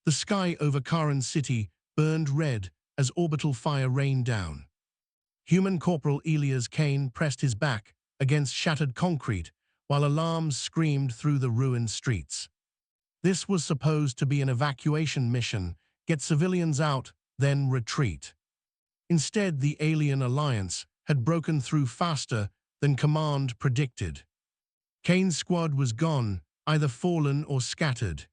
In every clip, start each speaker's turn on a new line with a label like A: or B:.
A: The sky over Karen's city burned red as orbital fire rained down. Human Corporal Elias Kane pressed his back against shattered concrete while alarms screamed through the ruined streets. This was supposed to be an evacuation mission, get civilians out, then retreat. Instead, the alien alliance had broken through faster than command predicted. Kane's squad was gone, either fallen or scattered.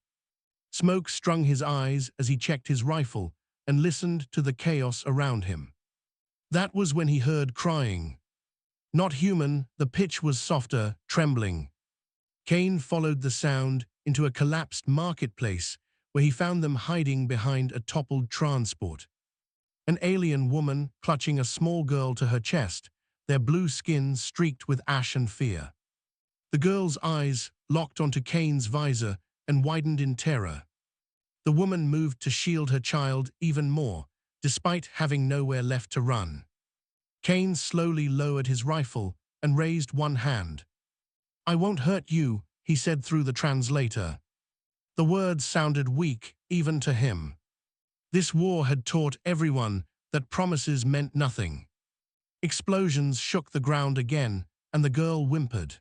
A: Smoke strung his eyes as he checked his rifle and listened to the chaos around him. That was when he heard crying. Not human, the pitch was softer, trembling. Kane followed the sound into a collapsed marketplace where he found them hiding behind a toppled transport. An alien woman clutching a small girl to her chest, their blue skin streaked with ash and fear. The girl's eyes locked onto Kane's visor and widened in terror. The woman moved to shield her child even more, despite having nowhere left to run. Kane slowly lowered his rifle and raised one hand. "I won't hurt you," he said through the translator. The words sounded weak, even to him. This war had taught everyone that promises meant nothing. Explosions shook the ground again, and the girl whimpered.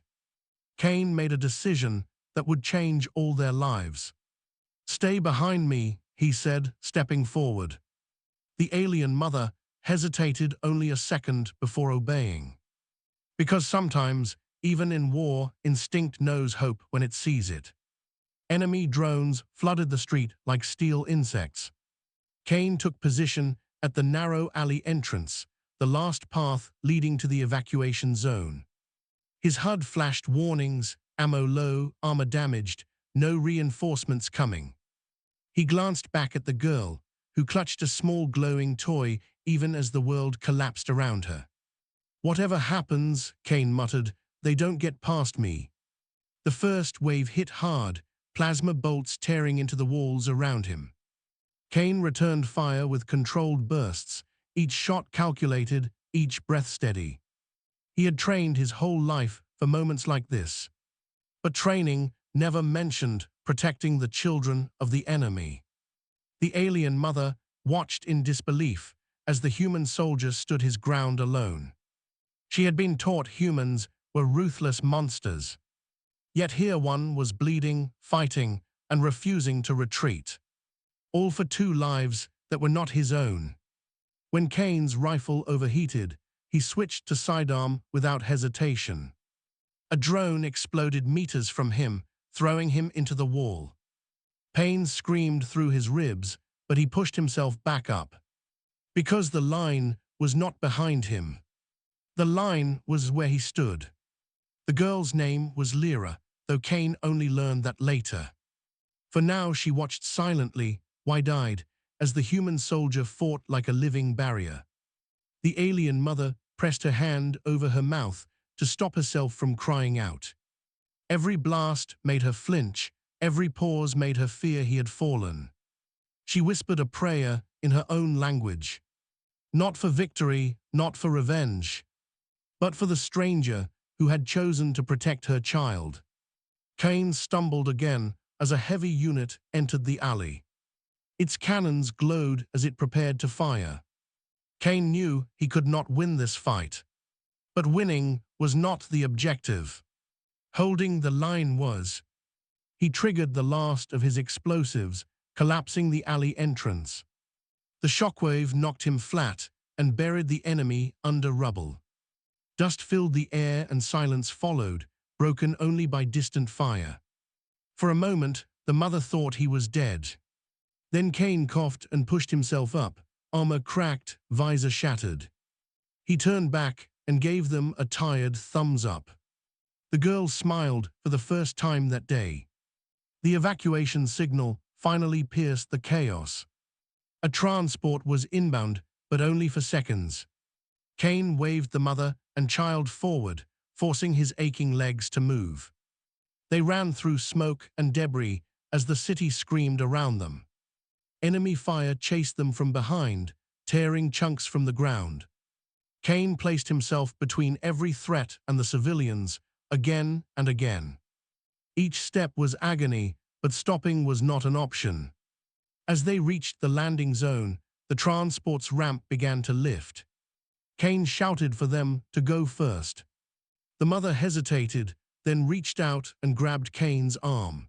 A: Kane made a decision that would change all their lives. "Stay behind me," he said, stepping forward. The alien mother hesitated only a second before obeying. Because sometimes, even in war, instinct knows hope when it sees it. Enemy drones flooded the street like steel insects. Kane took position at the narrow alley entrance, the last path leading to the evacuation zone. His HUD flashed warnings: ammo low, armor damaged, no reinforcements coming. He glanced back at the girl, who clutched a small glowing toy even as the world collapsed around her. "Whatever happens," Kane muttered, "they don't get past me." The first wave hit hard, plasma bolts tearing into the walls around him. Kane returned fire with controlled bursts, each shot calculated, each breath steady. He had trained his whole life for moments like this. But training never mentioned protecting the children of the enemy. The alien mother watched in disbelief as the human soldier stood his ground alone. She had been taught humans were ruthless monsters. Yet here one was bleeding, fighting, and refusing to retreat. All for 2 lives that were not his own. When Kane's rifle overheated, he switched to sidearm without hesitation. A drone exploded meters from him, throwing him into the wall. Pain screamed through his ribs, but he pushed himself back up. Because the line was not behind him. The line was where he stood. The girl's name was Lyra, though Kane only learned that later. For now she watched silently, wide-eyed, as the human soldier fought like a living barrier. The alien mother pressed her hand over her mouth to stop herself from crying out. Every blast made her flinch, every pause made her fear he had fallen. She whispered a prayer in her own language. Not for victory, not for revenge, but for the stranger who had chosen to protect her child. Kane stumbled again as a heavy unit entered the alley. Its cannons glowed as it prepared to fire. Kane knew he could not win this fight. But winning was not the objective. Holding the line was. He triggered the last of his explosives, collapsing the alley entrance. The shockwave knocked him flat and buried the enemy under rubble. Dust filled the air and silence followed, broken only by distant fire. For a moment, the mother thought he was dead. Then Kane coughed and pushed himself up, armor cracked, visor shattered. He turned back and gave them a tired thumbs up. The girl smiled for the first time that day. The evacuation signal finally pierced the chaos. A transport was inbound, but only for seconds. Kane waved the mother and child forward, forcing his aching legs to move. They ran through smoke and debris as the city screamed around them. Enemy fire chased them from behind, tearing chunks from the ground. Kane placed himself between every threat and the civilians, again and again. Each step was agony, but stopping was not an option. As they reached the landing zone, the transport's ramp began to lift. Kane shouted for them to go first. The mother hesitated, then reached out and grabbed Kane's arm.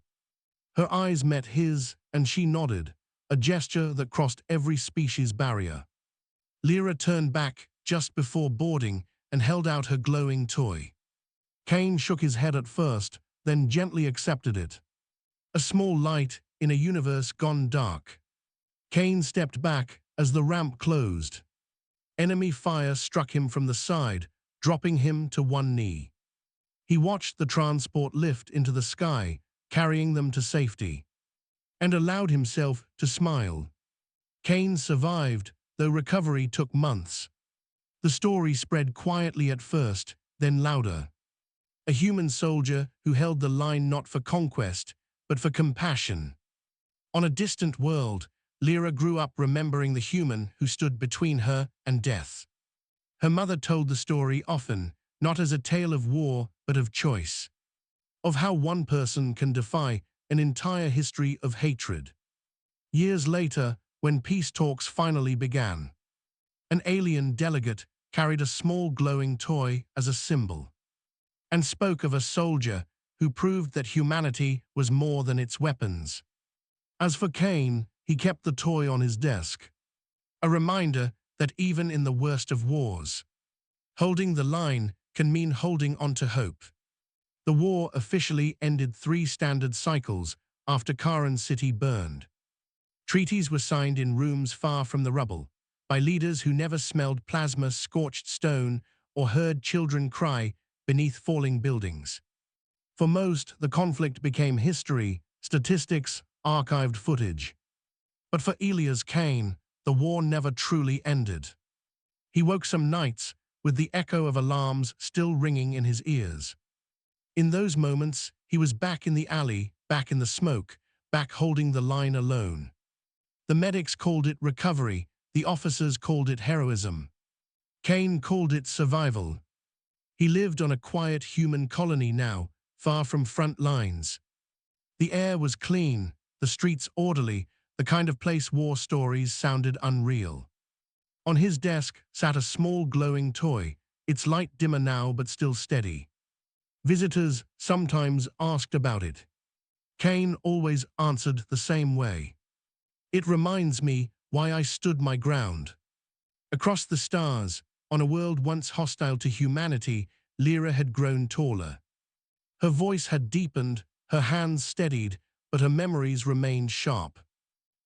A: Her eyes met his, and she nodded, a gesture that crossed every species barrier. Lyra turned back just before boarding and held out her glowing toy. Kane shook his head at first, then gently accepted it. A small light in a universe gone dark. Kane stepped back as the ramp closed. Enemy fire struck him from the side, dropping him to one knee. He watched the transport lift into the sky, carrying them to safety, and allowed himself to smile. Kane survived, though recovery took months. The story spread quietly at first, then louder. A human soldier who held the line not for conquest, but for compassion. On a distant world, Lyra grew up remembering the human who stood between her and death. Her mother told the story often, not as a tale of war, but of choice. Of how one person can defy an entire history of hatred. Years later, when peace talks finally began, an alien delegate carried a small glowing toy as a symbol, and spoke of a soldier who proved that humanity was more than its weapons. As for Kane, he kept the toy on his desk, a reminder that even in the worst of wars, holding the line can mean holding on to hope. The war officially ended 3 standard cycles after Karan City burned. Treaties were signed in rooms far from the rubble, by leaders who never smelled plasma-scorched stone or heard children cry beneath falling buildings. For most, the conflict became history, statistics, archived footage. But for Elias Kane, the war never truly ended. He woke some nights with the echo of alarms still ringing in his ears. In those moments, he was back in the alley, back in the smoke, back holding the line alone. The medics called it recovery, the officers called it heroism. Kane called it survival. He lived on a quiet human colony now, far from front lines. The air was clean, the streets orderly, the kind of place war stories sounded unreal. On his desk sat a small glowing toy, its light dimmer now but still steady. Visitors sometimes asked about it. Kane always answered the same way. It reminds me why I stood my ground. Across the stars, on a world once hostile to humanity, Lyra had grown taller. Her voice had deepened, her hands steadied, but her memories remained sharp.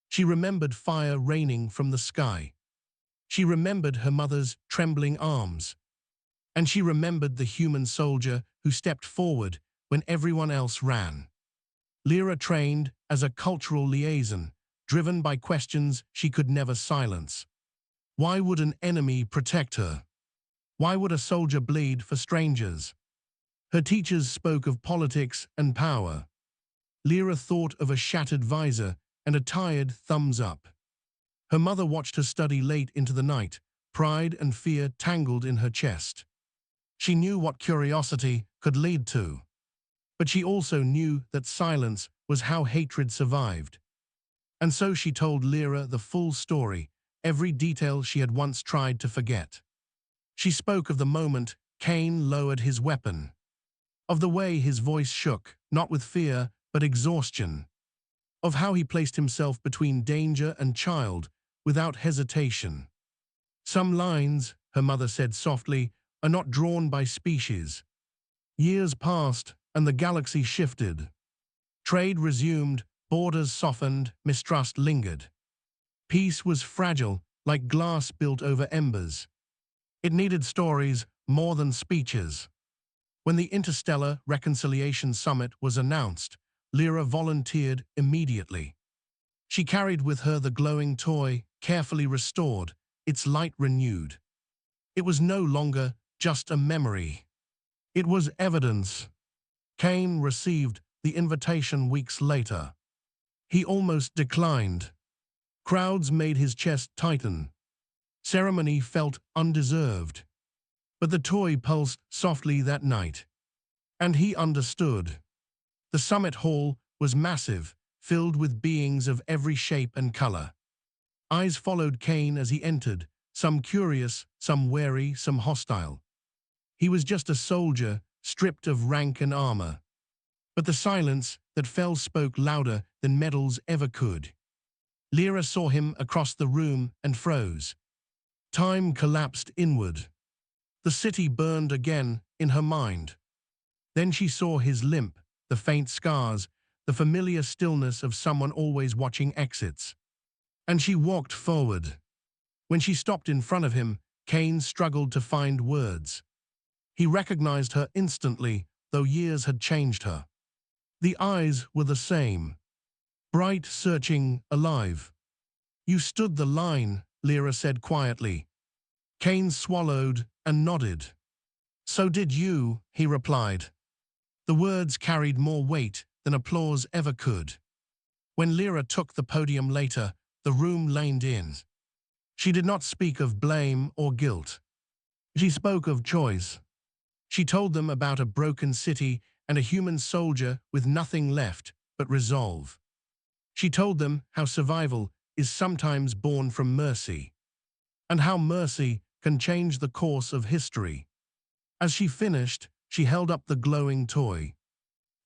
A: She remembered fire raining from the sky. She remembered her mother's trembling arms. And she remembered the human soldier who stepped forward when everyone else ran. Lyra trained as a cultural liaison, driven by questions she could never silence. Why would an enemy protect her? Why would a soldier bleed for strangers? Her teachers spoke of politics and power. Lyra thought of a shattered visor and a tired thumbs up. Her mother watched her study late into the night, pride and fear tangled in her chest. She knew what curiosity could lead to. But she also knew that silence was how hatred survived. And so she told Lyra the full story, every detail she had once tried to forget. She spoke of the moment Kane lowered his weapon, of the way his voice shook, not with fear, but exhaustion, of how he placed himself between danger and child without hesitation. Some lines, her mother said softly, are not drawn by species. Years passed, and the galaxy shifted. Trade resumed, borders softened, mistrust lingered. Peace was fragile, like glass built over embers. It needed stories more than speeches. When the Interstellar Reconciliation Summit was announced, Lyra volunteered immediately. She carried with her the glowing toy, carefully restored, its light renewed. It was no longer just a memory. It was evidence. Kane received the invitation weeks later. He almost declined. Crowds made his chest tighten. Ceremony felt undeserved. But the toy pulsed softly that night. And he understood. The summit hall was massive, filled with beings of every shape and color. Eyes followed Kane as he entered, some curious, some wary, some hostile. He was just a soldier, stripped of rank and armor. But the silence that fell spoke louder than medals ever could. Lyra saw him across the room and froze. Time collapsed inward. The city burned again in her mind. Then she saw his limp, the faint scars, the familiar stillness of someone always watching exits. And she walked forward. When she stopped in front of him, Kane struggled to find words. He recognized her instantly, though years had changed her. The eyes were the same. Bright, searching, alive. "You stood the line," Lyra said quietly. Kane swallowed and nodded. "So did you," he replied. The words carried more weight than applause ever could. When Lyra took the podium later, the room leaned in. She did not speak of blame or guilt. She spoke of choice. She told them about a broken city and a human soldier with nothing left but resolve. She told them how survival is sometimes born from mercy, and how mercy can change the course of history. As she finished, she held up the glowing toy.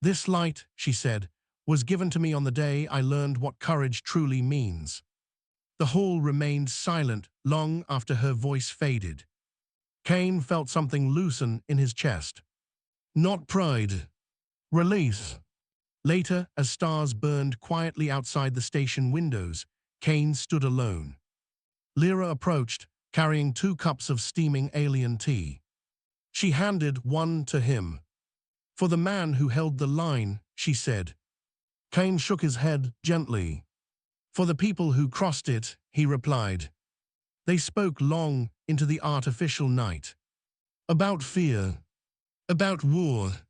A: "This light," she said, "was given to me on the day I learned what courage truly means." The hall remained silent long after her voice faded. Kane felt something loosen in his chest. Not pride. Release. Later, as stars burned quietly outside the station windows, Kane stood alone. Lyra approached, carrying 2 cups of steaming alien tea. She handed one to him. "For the man who held the line," she said. Kane shook his head gently. "For the people who crossed it," he replied. They spoke long into the artificial night. About fear. About war.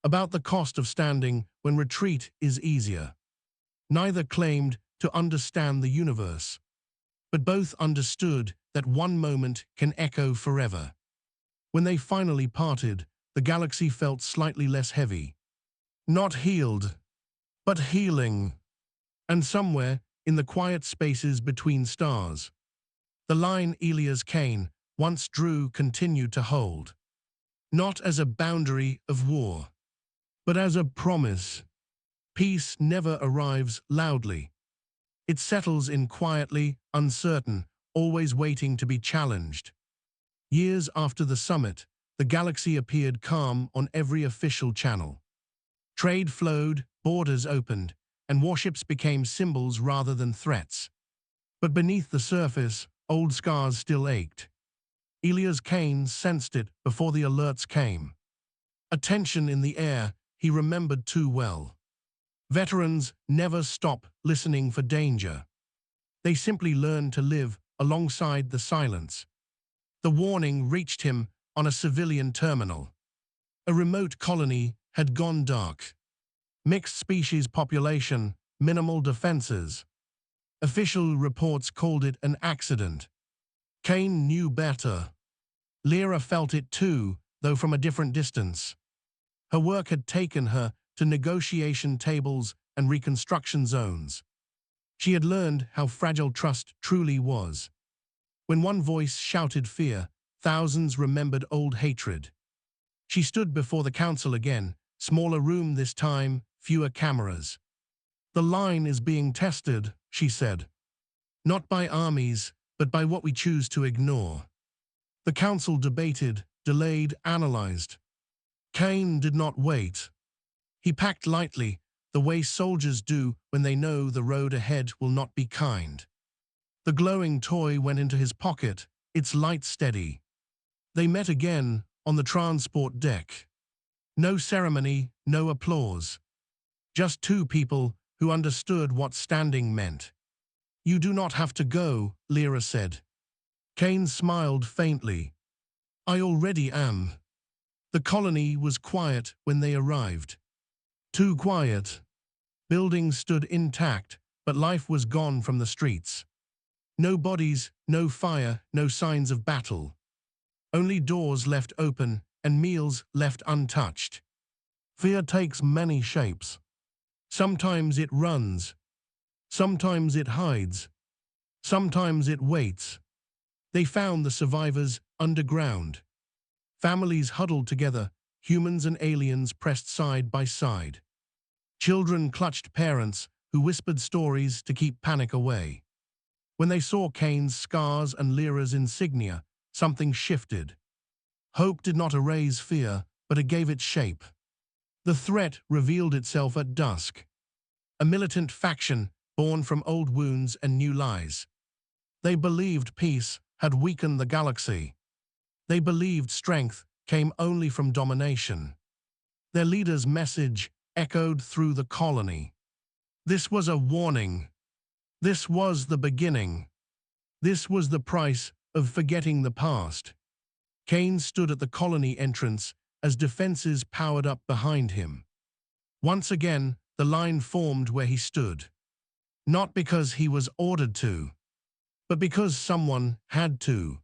A: About the cost of standing when retreat is easier. Neither claimed to understand the universe, but both understood that one moment can echo forever. When they finally parted, the galaxy felt slightly less heavy. Not healed, but healing. And somewhere, in the quiet spaces between stars, the line Elias Kane once drew continued to hold. Not as a boundary of war, but as a promise. Peace never arrives loudly. It settles in quietly, uncertain, always waiting to be challenged. Years after the summit, the galaxy appeared calm on every official channel. Trade flowed, borders opened, and warships became symbols rather than threats. But beneath the surface, old scars still ached. Elias Kane sensed it before the alerts came. A tension in the air he remembered too well. Veterans never stop listening for danger. They simply learn to live alongside the silence. The warning reached him on a civilian terminal. A remote colony had gone dark. Mixed species population, minimal defenses. Official reports called it an accident. Kane knew better. Lyra felt it too, though from a different distance. Her work had taken her to negotiation tables and reconstruction zones. She had learned how fragile trust truly was. When one voice shouted fear, thousands remembered old hatred. She stood before the council again, smaller room this time, fewer cameras. "The line is being tested," she said. "Not by armies, but by what we choose to ignore." The council debated, delayed, analyzed. Kane did not wait. He packed lightly, the way soldiers do when they know the road ahead will not be kind. The glowing toy went into his pocket, its light steady. They met again on the transport deck. No ceremony, no applause. Just 2 people who understood what standing meant. "You do not have to go," Lyra said. Kane smiled faintly. "I already am." The colony was quiet when they arrived. Too quiet. Buildings stood intact, but life was gone from the streets. No bodies, no fire, no signs of battle. Only doors left open and meals left untouched. Fear takes many shapes. Sometimes it runs. Sometimes it hides. Sometimes it waits. They found the survivors underground. Families huddled together, humans and aliens pressed side by side. Children clutched parents who whispered stories to keep panic away. When they saw Kane's scars and Lyra's insignia, something shifted. Hope did not erase fear, but it gave it shape. The threat revealed itself at dusk. A militant faction born from old wounds and new lies. They believed peace had weakened the galaxy. They believed strength came only from domination. Their leader's message echoed through the colony. This was a warning. This was the beginning. This was the price of forgetting the past. Kane stood at the colony entrance as defenses powered up behind him. Once again, the line formed where he stood. Not because he was ordered to, but because someone had to.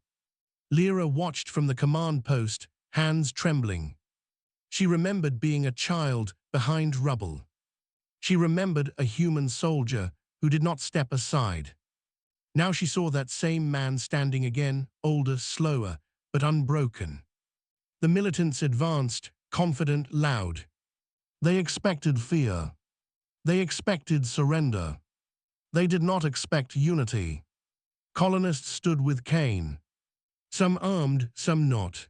A: Lyra watched from the command post, hands trembling. She remembered being a child behind rubble. She remembered a human soldier who did not step aside. Now she saw that same man standing again, older, slower, but unbroken. The militants advanced, confident, loud. They expected fear. They expected surrender. They did not expect unity. Colonists stood with Kane. Some armed, some not.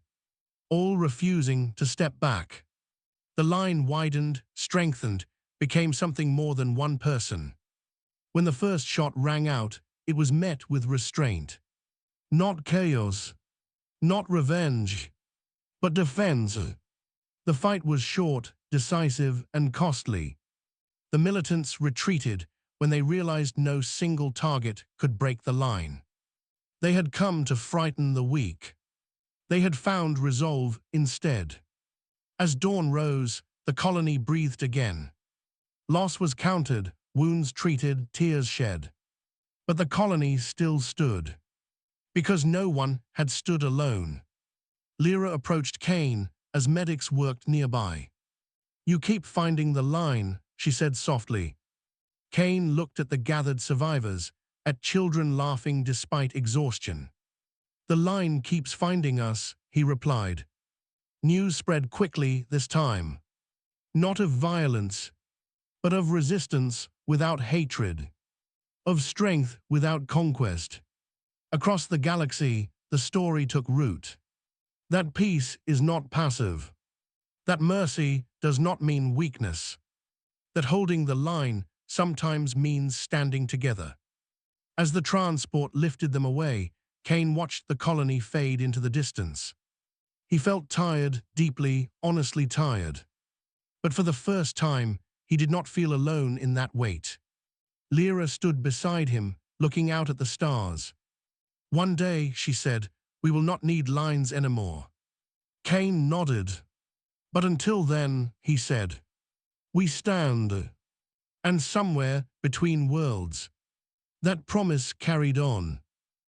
A: All refusing to step back. The line widened, strengthened, became something more than one person. When the first shot rang out, it was met with restraint. Not chaos, not revenge, but defense. The fight was short, decisive, and costly. The militants retreated when they realized no single target could break the line. They had come to frighten the weak. They had found resolve instead. As dawn rose, the colony breathed again. Loss was counted, wounds treated, tears shed. But the colony still stood. Because no one had stood alone. Lyra approached Kane as medics worked nearby. "You keep finding the line," she said softly. Kane looked at the gathered survivors, at children laughing despite exhaustion. "The line keeps finding us," he replied. News spread quickly this time. Not of violence, but of resistance without hatred. Of strength without conquest. Across the galaxy, the story took root. That peace is not passive. That mercy does not mean weakness. That holding the line sometimes means standing together. As the transport lifted them away, Kane watched the colony fade into the distance. He felt tired, deeply, honestly tired. But for the first time, he did not feel alone in that weight. Lyra stood beside him, looking out at the stars. "One day," she said, "we will not need lines anymore." Kane nodded. "But until then," he said, "we stand." And somewhere between worlds, that promise carried on.